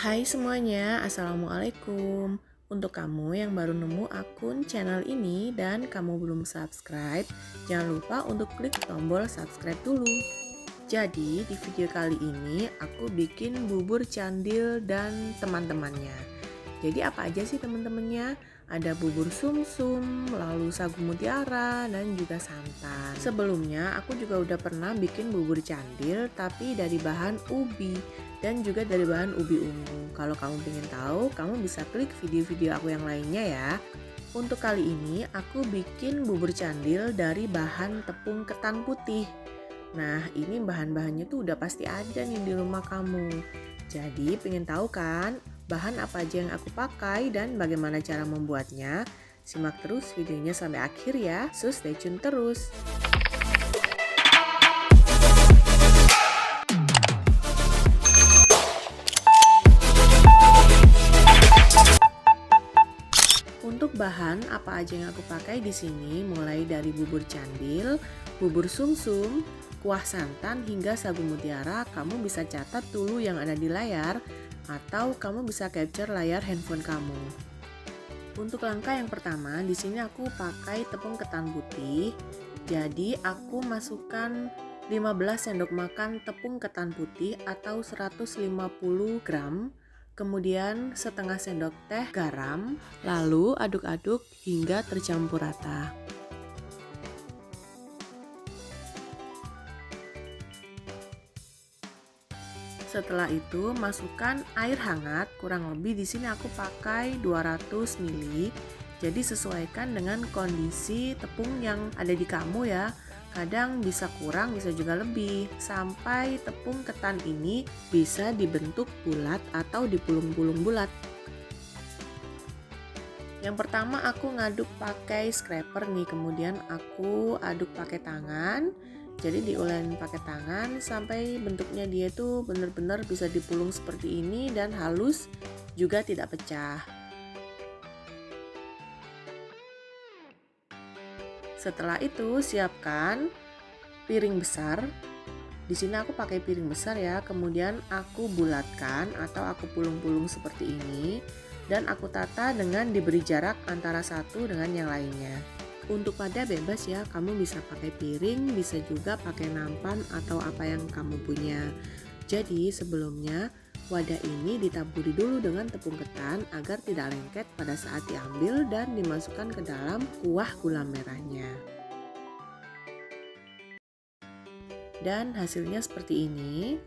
Hai semuanya, Assalamualaikum. Untuk kamu yang baru nemu akun channel ini dan kamu belum subscribe, jangan lupa untuk klik tombol subscribe dulu. Jadi di video kali ini aku bikin bubur candil dan teman-temannya. Jadi apa aja sih teman-temannya? Ada bubur sumsum, lalu sagu mutiara, dan juga santan. Sebelumnya aku juga udah pernah bikin bubur candil tapi dari bahan ubi dan juga dari bahan ubi ungu. Kalau kamu ingin tahu, kamu bisa klik video-video aku yang lainnya ya. Untuk kali ini aku bikin bubur candil dari bahan tepung ketan putih. Nah, ini bahan-bahannya tuh udah pasti ada nih di rumah kamu. Jadi, pengen tahu kan bahan apa aja yang aku pakai dan bagaimana cara membuatnya? Simak terus videonya sampai akhir ya, so stay tune terus. Untuk bahan apa aja yang aku pakai di sini, mulai dari bubur candil, bubur sumsum, kuah santan hingga sagu mutiara. Kamu bisa catat dulu yang ada di layar atau kamu bisa capture layar handphone kamu. Untuk langkah yang pertama, di sini aku pakai tepung ketan putih. Jadi aku masukkan 15 sendok makan tepung ketan putih atau 150 gram. Kemudian setengah sendok teh garam, lalu aduk-aduk hingga tercampur rata. Setelah itu masukkan air hangat, kurang lebih di sini aku pakai 200 ml. Jadi sesuaikan dengan kondisi tepung yang ada di kamu ya. Kadang bisa kurang, bisa juga lebih, sampai tepung ketan ini bisa dibentuk bulat atau dipulung-pulung bulat. Yang pertama aku ngaduk pakai scraper nih, kemudian aku aduk pakai tangan. Jadi diuleni pakai tangan sampai bentuknya dia tuh benar-benar bisa dipulung seperti ini dan halus, juga tidak pecah. Setelah itu siapkan piring besar. Di sini aku pakai piring besar ya. Kemudian aku bulatkan atau aku pulung-pulung seperti ini dan aku tata dengan diberi jarak antara satu dengan yang lainnya. Untuk wadah bebas ya, kamu bisa pakai piring, bisa juga pakai nampan atau apa yang kamu punya. Jadi sebelumnya wadah ini ditaburi dulu dengan tepung ketan agar tidak lengket pada saat diambil dan dimasukkan ke dalam kuah gula merahnya. Dan hasilnya seperti ini.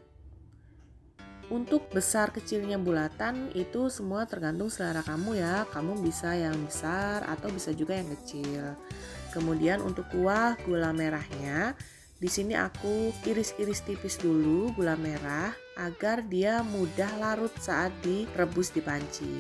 Untuk besar kecilnya bulatan itu semua tergantung selera kamu ya. Kamu bisa yang besar atau bisa juga yang kecil. Kemudian untuk kuah gula merahnya, di sini aku iris-iris tipis dulu gula merah agar dia mudah larut saat direbus di panci.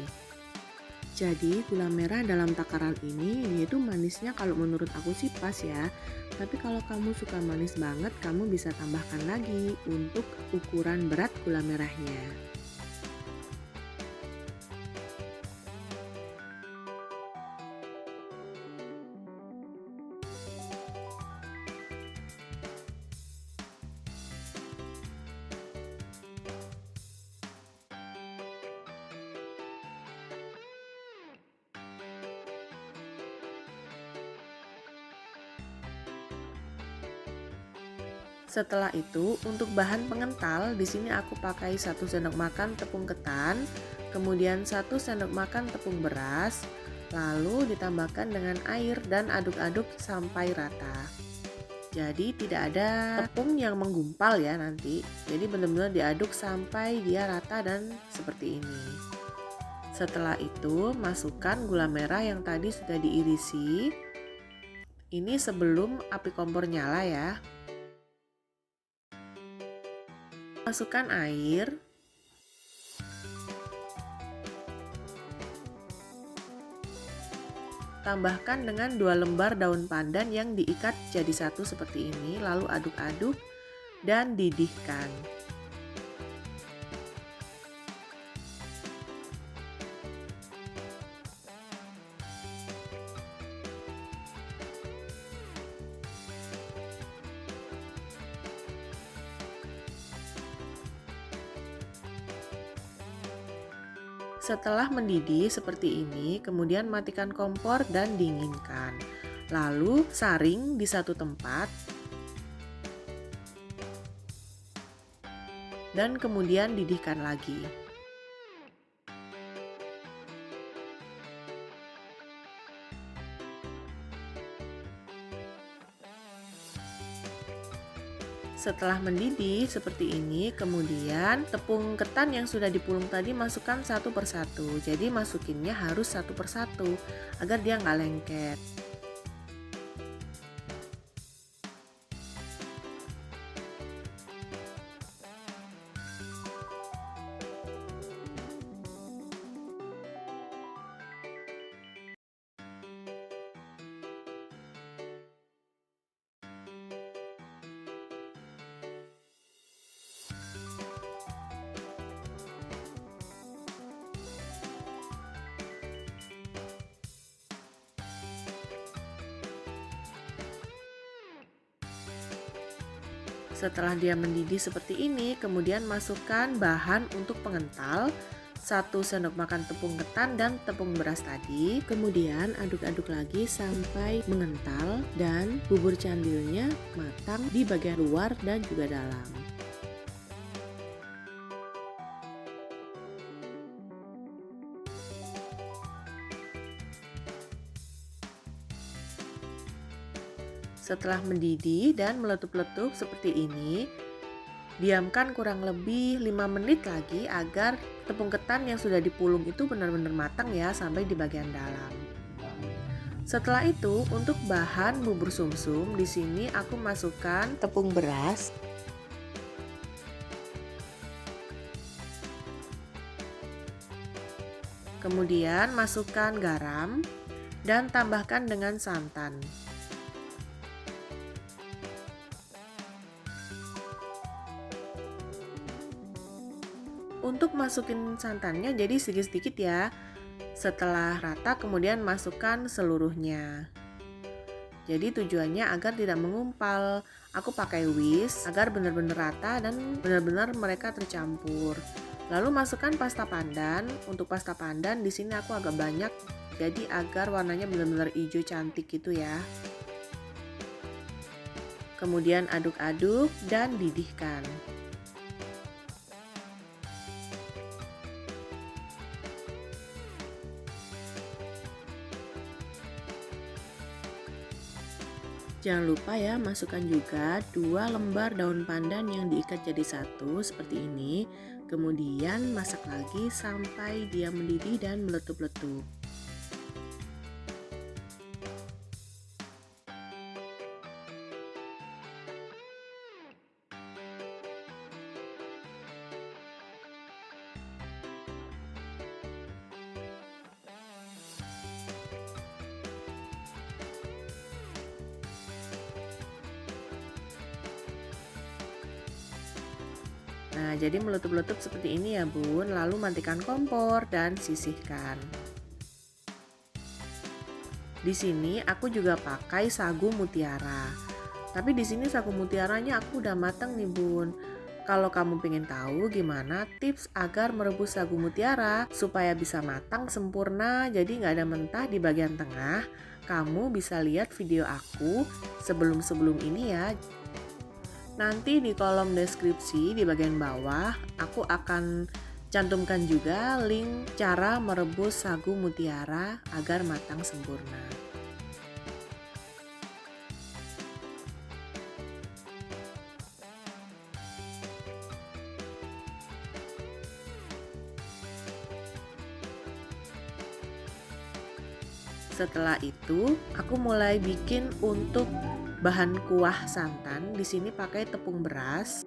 Jadi gula merah dalam takaran ini dia itu manisnya kalau menurut aku sih pas ya. Tapi kalau kamu suka manis banget, kamu bisa tambahkan lagi untuk ukuran berat gula merahnya. Setelah itu, untuk bahan pengental, di sini aku pakai 1 sendok makan tepung ketan, kemudian 1 sendok makan tepung beras, lalu ditambahkan dengan air dan aduk-aduk sampai rata. Jadi tidak ada tepung yang menggumpal ya nanti. Jadi benar-benar diaduk sampai dia rata dan seperti ini. Setelah itu, masukkan gula merah yang tadi sudah diirisi. Ini sebelum api kompor nyala ya. Masukkan air, tambahkan dengan 2 lembar daun pandan yang diikat jadi satu seperti ini, lalu aduk-aduk dan didihkan. Setelah mendidih seperti ini, kemudian matikan kompor dan dinginkan. Lalu saring di satu tempat dan kemudian didihkan lagi. Setelah mendidih seperti ini, kemudian tepung ketan yang sudah dipulung tadi masukkan satu persatu. Jadi masukinnya harus satu persatu agar dia nggak lengket. Setelah dia mendidih seperti ini, kemudian masukkan bahan untuk pengental, 1 sendok makan tepung ketan dan tepung beras tadi. Kemudian aduk-aduk lagi sampai mengental dan bubur candilnya matang di bagian luar dan juga dalam. Setelah mendidih dan meletup-letup seperti ini, diamkan kurang lebih 5 menit lagi agar tepung ketan yang sudah dipulung itu benar-benar matang ya sampai di bagian dalam. Setelah itu, untuk bahan bubur sumsum, di sini aku masukkan tepung beras, kemudian masukkan garam dan tambahkan dengan santan. Untuk masukin santannya jadi sedikit-sedikit ya. Setelah rata kemudian masukkan seluruhnya. Jadi tujuannya agar tidak mengumpal. Aku pakai whisk agar benar-benar rata dan benar-benar mereka tercampur. Lalu masukkan pasta pandan. Untuk pasta pandan di sini aku agak banyak jadi agar warnanya benar-benar hijau cantik gitu ya. Kemudian aduk-aduk dan didihkan. Jangan lupa ya, masukkan juga 2 lembar daun pandan yang diikat jadi satu seperti ini. Kemudian masak lagi sampai dia mendidih dan meletup-letup. Nah, jadi meletup-letup seperti ini ya Bun, lalu matikan kompor dan sisihkan. Di sini aku juga pakai sagu mutiara. Tapi di sini sagu mutiaranya aku udah mateng nih Bun. Kalau kamu pengen tahu gimana tips agar merebus sagu mutiara supaya bisa matang sempurna jadi nggak ada mentah di bagian tengah, kamu bisa lihat video aku sebelum ini ya. Nanti di kolom deskripsi di bagian bawah aku akan cantumkan juga link cara merebus sagu mutiara agar matang sempurna. Setelah itu, aku mulai bikin untuk bahan kuah santan. Di sini pakai tepung beras.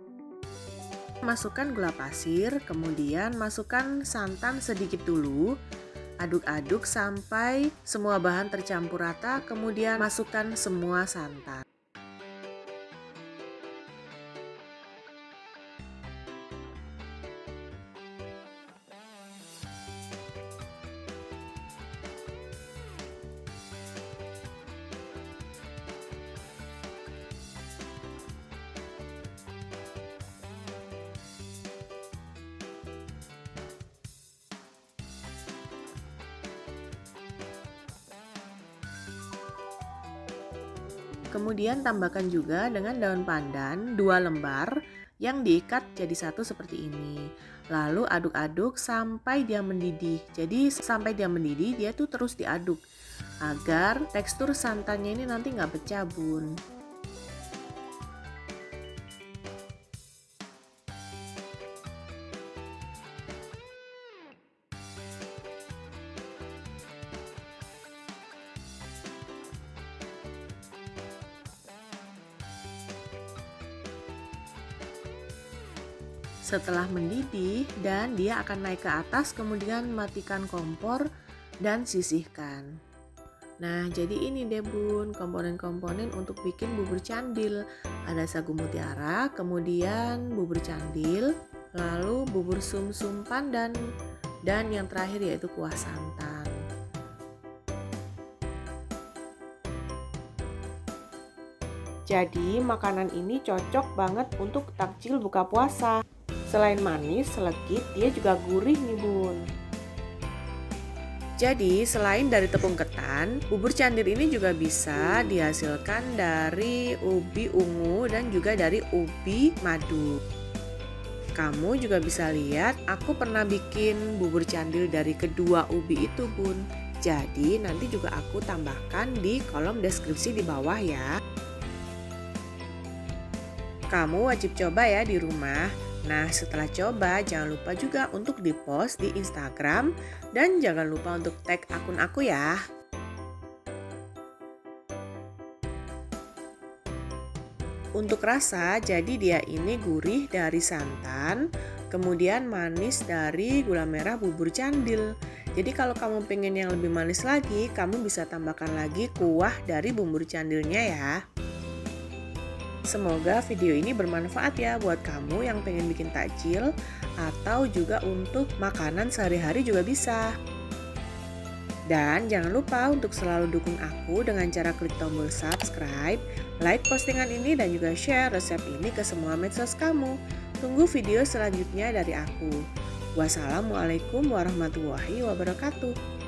Masukkan gula pasir, kemudian masukkan santan sedikit dulu. Aduk-aduk sampai semua bahan tercampur rata, kemudian masukkan semua santan. Kemudian tambahkan juga dengan daun pandan 2 lembar yang diikat jadi satu seperti ini. Lalu aduk-aduk sampai dia mendidih. Jadi sampai dia mendidih dia tuh terus diaduk agar tekstur santannya ini nanti nggak pecah bun. Setelah mendidih dan dia akan naik ke atas, kemudian matikan kompor dan sisihkan. Nah, jadi ini deh bun, komponen-komponen untuk bikin bubur candil. Ada sagu mutiara, kemudian bubur candil, lalu bubur sum-sum pandan, dan yang terakhir yaitu kuah santan. Jadi makanan ini cocok banget untuk takjil buka puasa. Selain manis, legit, dia juga gurih nih bun. Jadi selain dari tepung ketan, bubur candil ini juga bisa dihasilkan dari ubi ungu dan juga dari ubi madu. Kamu juga bisa lihat, aku pernah bikin bubur candil dari kedua ubi itu bun. Jadi nanti juga aku tambahkan di kolom deskripsi di bawah ya. Kamu wajib coba ya di rumah. Nah, setelah coba jangan lupa juga untuk di-post di Instagram dan jangan lupa untuk tag akun aku ya. Untuk rasa, jadi dia ini gurih dari santan, kemudian manis dari gula merah bubur candil. Jadi kalau kamu pengen yang lebih manis lagi, kamu bisa tambahkan lagi kuah dari bubur candilnya ya. Semoga video ini bermanfaat ya buat kamu yang pengen bikin takjil atau juga untuk makanan sehari-hari juga bisa. Dan jangan lupa untuk selalu dukung aku dengan cara klik tombol subscribe, like postingan ini dan juga share resep ini ke semua medsos kamu. Tunggu video selanjutnya dari aku. Wassalamualaikum warahmatullahi wabarakatuh.